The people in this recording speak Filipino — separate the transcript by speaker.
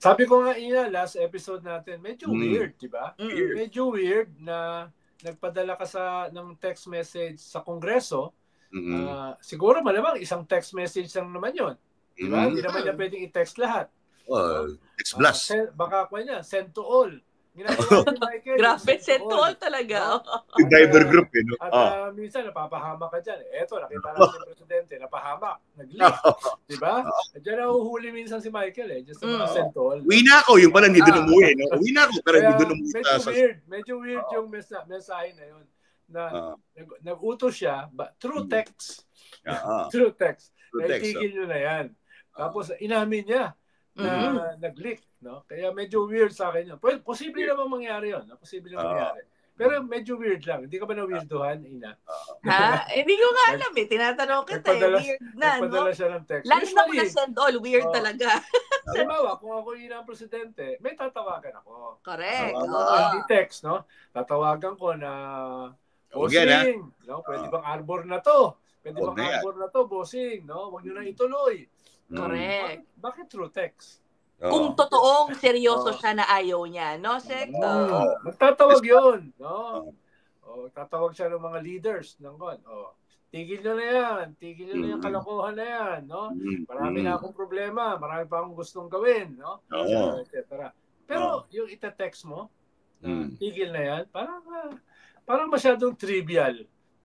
Speaker 1: Sabi ko nga last episode natin, medyo weird, di ba? Medyo weird na nagpadala ka ng text message sa Kongreso. Siguro malamang isang text message lang naman yun. Di ba? Hindi naman niya pwedeng i-text lahat.
Speaker 2: Text blast.
Speaker 1: Baka ko niya, send to all. Ginagawa ni Michael.
Speaker 3: Grabe, send to all talaga.
Speaker 2: Diver group, no?
Speaker 1: At minsan, napapahamak ka dyan. Eto, nakita natin yung presidente, napahamak, nag-leak. Diba? Diyan nahuhuli minsan si Michael Just sa mga send to all.
Speaker 2: Uwi na ako, yung pala hindi doon umuwi, no? Uwi na ako, pero hindi doon umuwi.
Speaker 1: Medyo weird yung mensahe na yun. Na nag-utos siya, through text. Through text. Naitigil nyo na yan. Tapos, inamin niya na nag-leak. No? Kaya medyo weird sa akin yun. Posible naman mangyari yun. Posible naman mangyari. Pero medyo weird lang. Hindi ka ba na-weirduhan, Ina?
Speaker 3: Ha? Hindi ko nga alam eh. Tinatanong kita weird na, no?
Speaker 1: Nagpadala siya ng text.
Speaker 3: Lalo na kung na-send all, weird talaga.
Speaker 1: Halimbawa, kung ako Ina ang presidente, may tatawagan ako.
Speaker 3: Correct.
Speaker 1: Hindi text, no? Tatawagan ko na bossing. No? Pwede bang arbor na to? Pwede bang arbor na to, bossing? No? Huwag nyo na ituloy.
Speaker 3: Correct.
Speaker 1: Bakit through text?
Speaker 3: Kung totoong seryoso siya na ayaw niya, no, Sek?
Speaker 1: Magtatawag yun, no? Tatawag siya ng mga leaders ng tigil nyo na yan, tigil nyo na yung kalokohan na yan, no? Marami na akong problema, marami pa akong gustong gawin, no? Etc. Pero yung ita-text mo, tigil na yan, parang masyadong trivial.